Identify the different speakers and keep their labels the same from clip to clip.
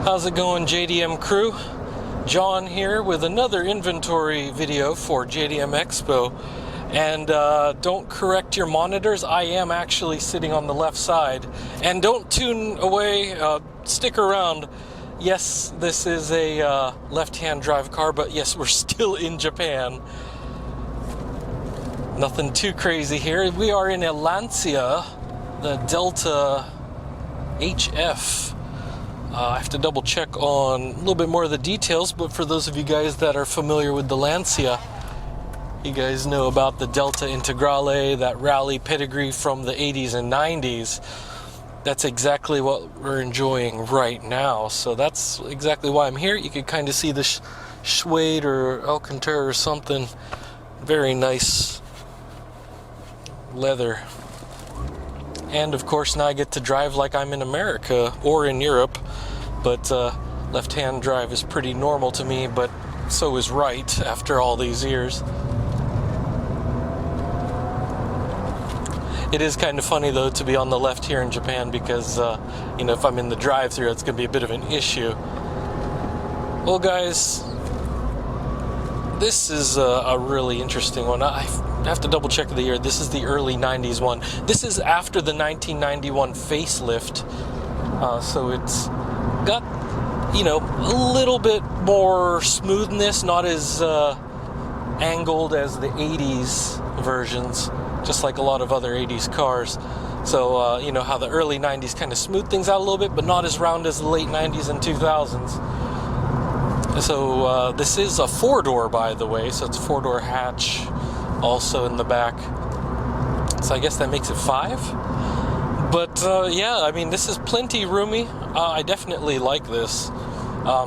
Speaker 1: How's it going, JDM crew? John here with another inventory video for JDM Expo. And don't correct your monitors, I am actually sitting on the left side. And don't tune away, stick around. Yes, this is a left-hand drive car, but yes, we're still in Japan. Nothing too crazy here. We are in a Lancia, the Delta HF. I have to double check on a little bit more of the details, but for those of you guys that are familiar with the Lancia, you guys know about the Delta Integrale, that rally pedigree from the 80s and 90s. That's exactly what we're enjoying right now. So that's exactly why I'm here. You can kind of see the suede or Alcantara or something. Very nice leather. And of course now I get to drive like I'm in America or in Europe. But left-hand drive is pretty normal to me, but so is right after all these years. It is kind of funny though to be on the left here in Japan because you know, if I'm in the drive-thru, it's going to be a bit of an issue. Well guys, this is a really interesting one. I have to double check the year. This is the early 90s one. This is after the 1991 facelift, so it's got, you know, a little bit more smoothness, not as angled as the 80s versions, just like a lot of other 80s cars. So, you know how the early 90s kind of smooth things out a little bit, but not as round as the late 90s and 2000s. So, this is a four-door, by the way, so it's a four-door hatch also in the back. So I guess that makes it five. But, yeah, I mean, this is plenty roomy. I definitely like this.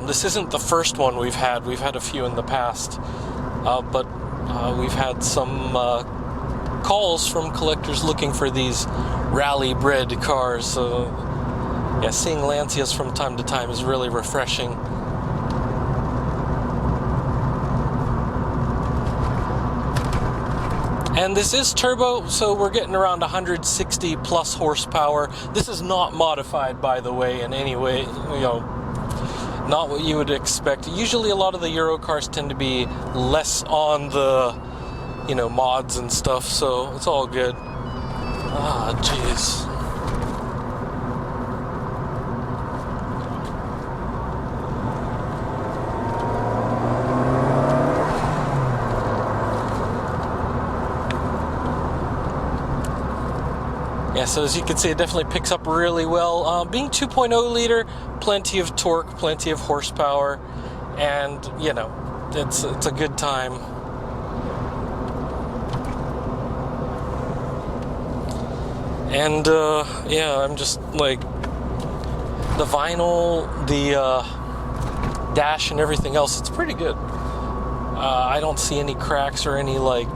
Speaker 1: This isn't the first one we've had. We've had a few in the past. But we've had some calls from collectors looking for these rally-bred cars. So, yeah, seeing Lancias from time to time is really refreshing. And this is turbo, so we're getting around 160 plus horsepower. This is not modified, by the way, in any way, you know, not what you would expect. Usually a lot of the Euro cars tend to be less on the, you know, mods and stuff, so it's all good. Ah, jeez. Yeah, so as you can see, it definitely picks up really well. Being 2.0 liter, plenty of torque, plenty of horsepower, and, you know, it's a good time. And, yeah, I'm just, like, the vinyl, the dash and everything else, it's pretty good. I don't see any cracks or any, like,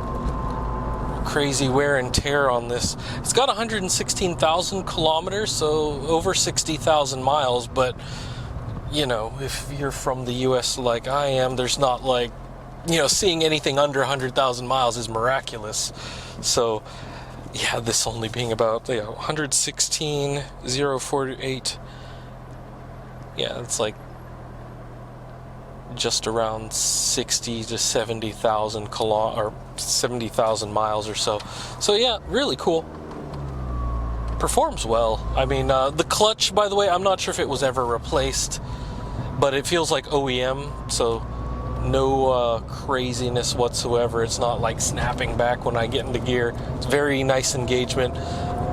Speaker 1: crazy wear and tear on this. It's got 116,000 kilometers, so over 60,000 miles, but, you know, if you're from the US like I am, there's not, like, you know, seeing anything under 100,000 miles is miraculous. So, yeah, this only being about, you know, 116,048. Yeah, it's like just around 60 to 70,000 or 70,000 miles or so. So yeah, really cool. Performs well. I mean, the clutch, by the way, I'm not sure if it was ever replaced, but it feels like OEM, so no craziness whatsoever. It's not like snapping back when I get into gear. It's very nice engagement.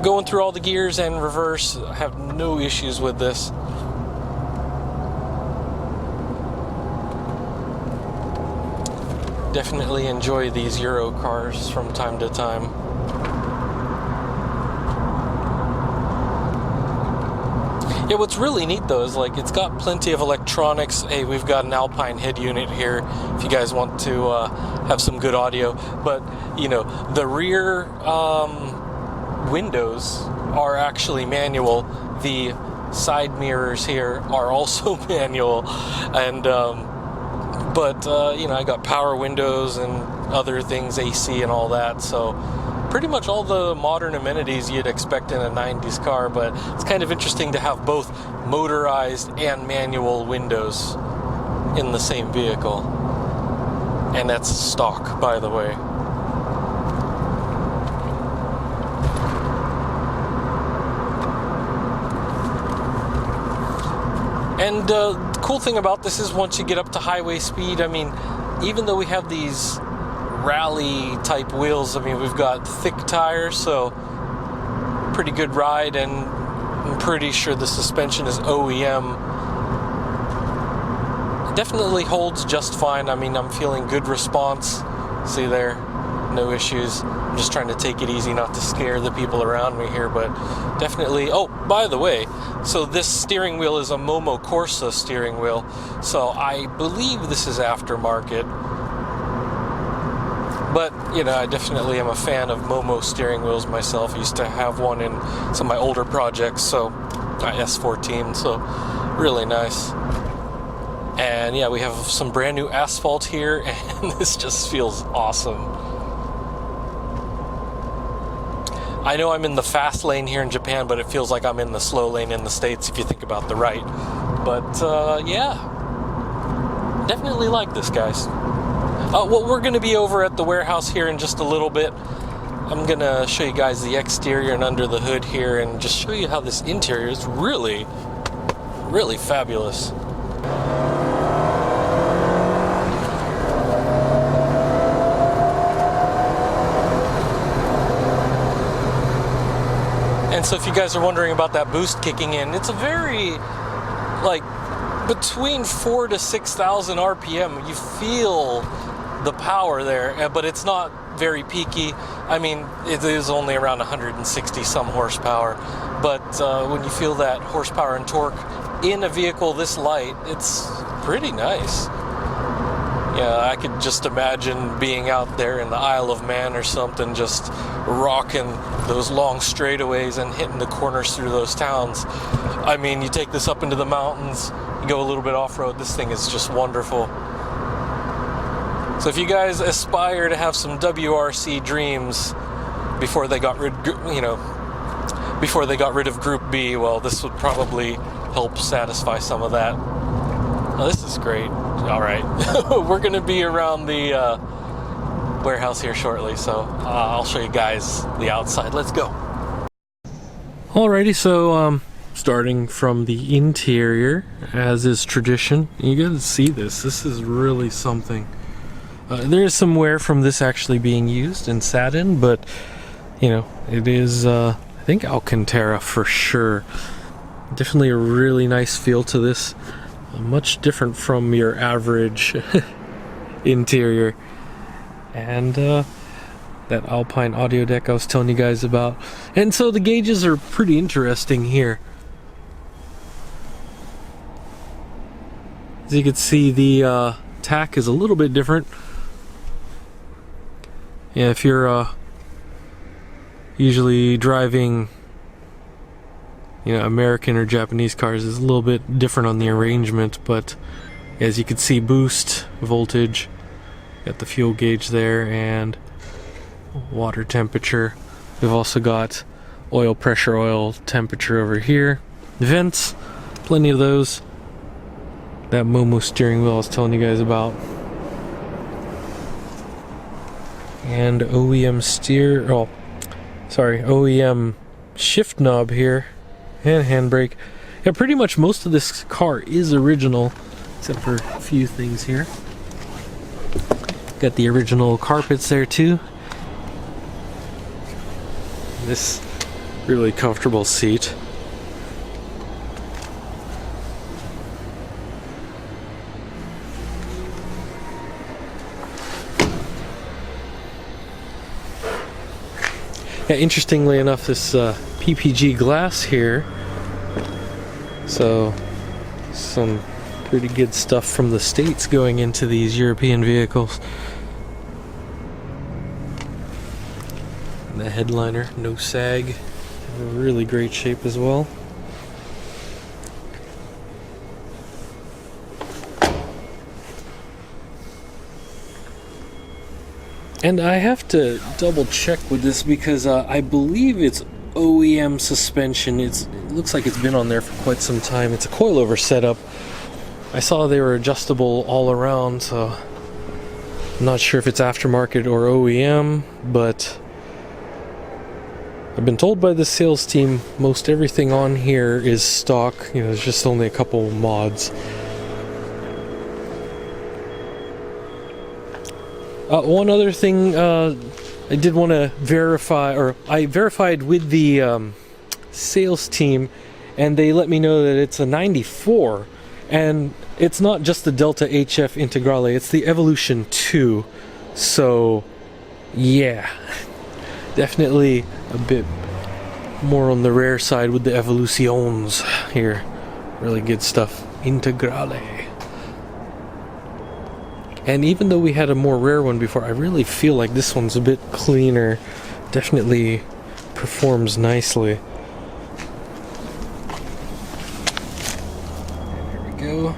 Speaker 1: Going through all the gears and reverse, I have no issues with this. Definitely enjoy these Euro cars from time to time. Yeah, what's really neat though is, like, it's got plenty of electronics. Hey, we've got an Alpine head unit here if you guys want to have some good audio. But, you know, the rear windows are actually manual. The side mirrors here are also manual. And but, you know, I got power windows and other things, AC and all that, so pretty much all the modern amenities you'd expect in a 90s car, but it's kind of interesting to have both motorized and manual windows in the same vehicle. And that's stock, by the way. And the cool thing about this is once you get up to highway speed, I mean, even though we have these rally type wheels, I mean, we've got thick tires, so pretty good ride, and I'm pretty sure the suspension is OEM. It definitely holds just fine. I mean, I'm feeling good response. See there, no issues. I'm just trying to take it easy, not to scare the people around me here, but definitely. Oh, by the way, so this steering wheel is a Momo Corsa steering wheel, so I believe this is aftermarket. But, you know, I definitely am a fan of Momo steering wheels myself. I used to have one in some of my older projects, so S14, so really nice. And yeah, we have some brand new asphalt here, and this just feels awesome. I know I'm in the fast lane here in Japan, but it feels like I'm in the slow lane in the States if you think about the right. But yeah, definitely like this, guys. Well, we're going to be over at the warehouse here in just a little bit. I'm going to show you guys the exterior and under the hood here, and just show you how this interior is really, really fabulous. And so if you guys are wondering about that boost kicking in, it's a very, like, between 4,000 to 6,000 RPM. You feel the power there, but it's not very peaky. I mean, it is only around 160 some horsepower, but when you feel that horsepower and torque in a vehicle this light, it's pretty nice. Yeah, I could just imagine being out there in the Isle of Man or something, just rocking those long straightaways and hitting the corners through those towns. I mean, you take this up into the mountains, you go a little bit off-road, this thing is just wonderful. So if you guys aspire to have some WRC dreams before they got rid, before they got rid of Group B, well, this would probably help satisfy some of that. Oh, this is great. All right, we're going to be around the warehouse here shortly, so I'll show you guys the outside. Let's go. Alrighty, so starting from the interior, as is tradition, you gotta see this. This is really something. There is some wear from this actually being used in satin, but you know, it is I think Alcantara for sure. Definitely a really nice feel to this. Much different from your average interior. And that Alpine audio deck I was telling you guys about. And so the gauges are pretty interesting here. As you can see, the tack is a little bit different. Yeah, if you're usually driving, you know, American or Japanese cars, is a little bit different on the arrangement, but as you can see, boost, voltage, got the fuel gauge there, and water temperature. We've also got oil pressure, oil temperature over here. Vents, plenty of those. That Momo steering wheel I was telling you guys about. And OEM OEM shift knob here. And handbrake. Yeah, pretty much most of this car is original, except for a few things here. Got the original carpets there too. This really comfortable seat. Yeah, interestingly enough, this PPG glass here, so some pretty good stuff from the States going into these European vehicles. And the headliner, no sag, in really great shape as well. And I have to double check with this because I believe it's OEM suspension. It looks like it's been on there for quite some time. It's a coilover setup. I saw they were adjustable all around, so I'm not sure if it's aftermarket or OEM, but I've been told by the sales team most everything on here is stock. You know, there's just only a couple mods. One other thing I did want to verify, or I verified with the sales team, and they let me know that it's a 94, and it's not just the Delta HF integrale, it's the Evolution II. So yeah, definitely a bit more on the rare side with the Evolutions here. Really good stuff. Integrale. And even though we had a more rare one before, I really feel like this one's a bit cleaner. Definitely performs nicely. There we go.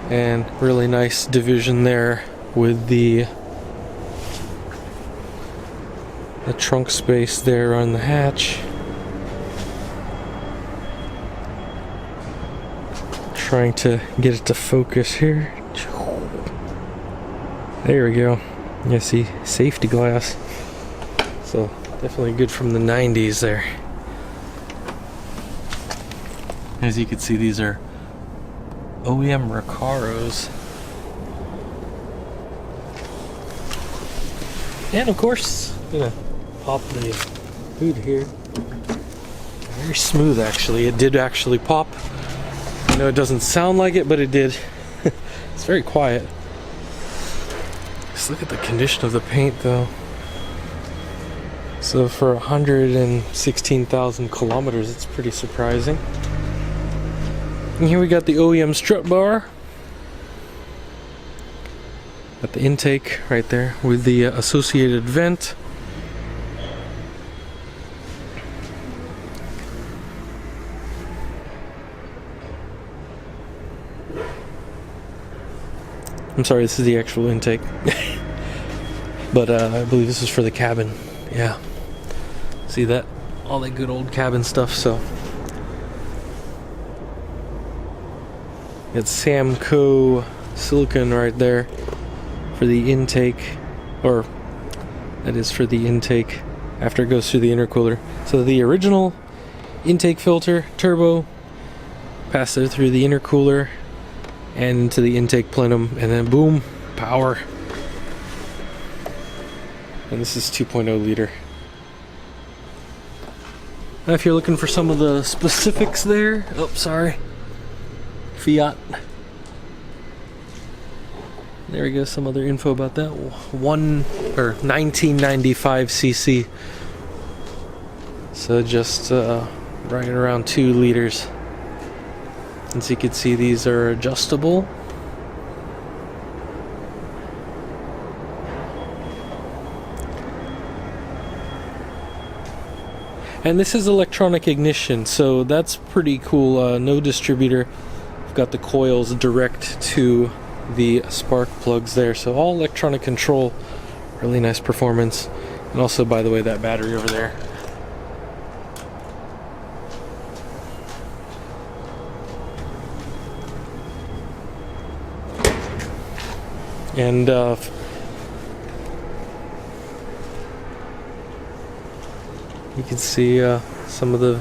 Speaker 1: And really nice division there with the trunk space there on the hatch. Trying to get it to focus here. There we go. You see safety glass. So definitely good from the 90s there. As you can see, these are OEM Recaros. And of course, gonna pop the hood here. Very smooth, actually. It did actually pop. I know it doesn't sound like it, but it did. It's very quiet. Just look at the condition of the paint, though. So for 116,000 kilometers, it's pretty surprising. And here we got the OEM strut bar. Got the intake right there with the associated vent. I'm sorry, this is the actual intake. But I believe this is for the cabin. Yeah. See that? All that good old cabin stuff, so. It's Samco silicone right there for the intake, or that is for the intake after it goes through the intercooler. So the original intake filter, turbo, pass it through the intercooler and into the intake plenum, and then boom, power. And this is 2.0 liter. Now if you're looking for some of the specifics there, oh sorry, Fiat. There we go, some other info about that. 1995 cc. So just right around 2 liters. As you can see, these are adjustable. And this is electronic ignition, so that's pretty cool. No distributor. We've got the coils direct to the spark plugs there, so all electronic control. Really nice performance. And also, by the way, that battery over there. And you can see some of the,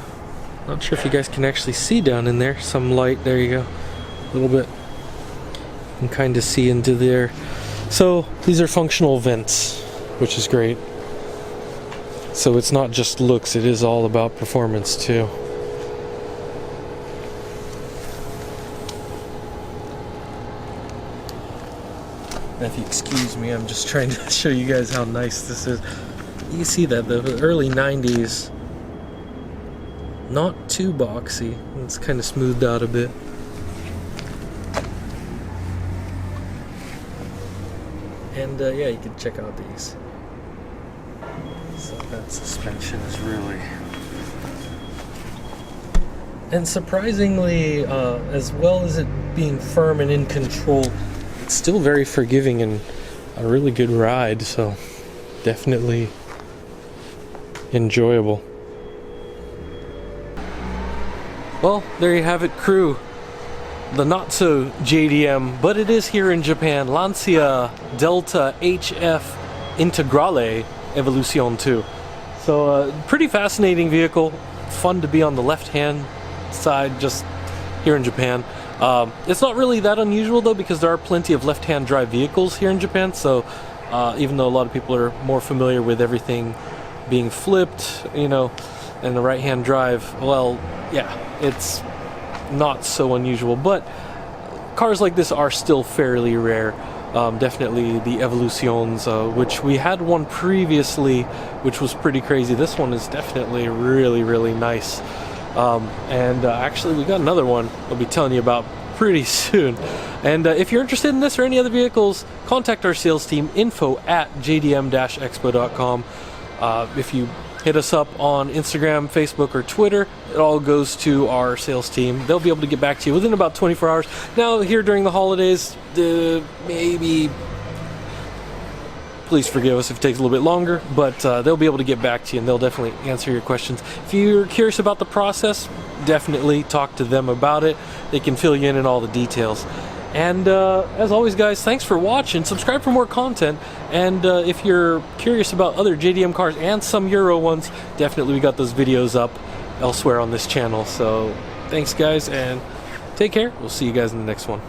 Speaker 1: not sure if you guys can actually see down in there, some light, there you go, a little bit. You can kind of see into there. So these are functional vents, which is great. So it's not just looks, it is all about performance too. If you excuse me, I'm just trying to show you guys how nice this is. You see that the early 90s, not too boxy. It's kind of smoothed out a bit. And yeah, you can check out these. So that suspension is really And surprisingly, as well as it being firm and in control, it's still very forgiving and a really good ride, so definitely enjoyable. Well, there you have it, crew. The not so JDM, but it is here in Japan, Lancia Delta HF Integrale EVOLUZIONE II. So pretty fascinating vehicle, fun to be on the left hand side just here in Japan. It's not really that unusual though, because there are plenty of left hand drive vehicles here in Japan, so even though a lot of people are more familiar with everything being flipped, you know, and the right hand drive, well, yeah, it's not so unusual, but cars like this are still fairly rare. Definitely the Evolutions, which we had one previously, which was pretty crazy. This one is definitely really nice. Actually, we got another one I'll be telling you about pretty soon. And if you're interested in this or any other vehicles, contact our sales team, info@jdm-expo.com. If you hit us up on Instagram, Facebook, or Twitter, it all goes to our sales team. They'll be able to get back to you within about 24 hours. Now, here during the holidays, maybe, please forgive us if it takes a little bit longer, but they'll be able to get back to you and they'll definitely answer your questions. If you're curious about the process, definitely talk to them about it. They can fill you in on all the details. And as always, guys, thanks for watching. Subscribe for more content. And if you're curious about other JDM cars and some Euro ones, definitely we got those videos up elsewhere on this channel. So thanks, guys, and take care. We'll see you guys in the next one.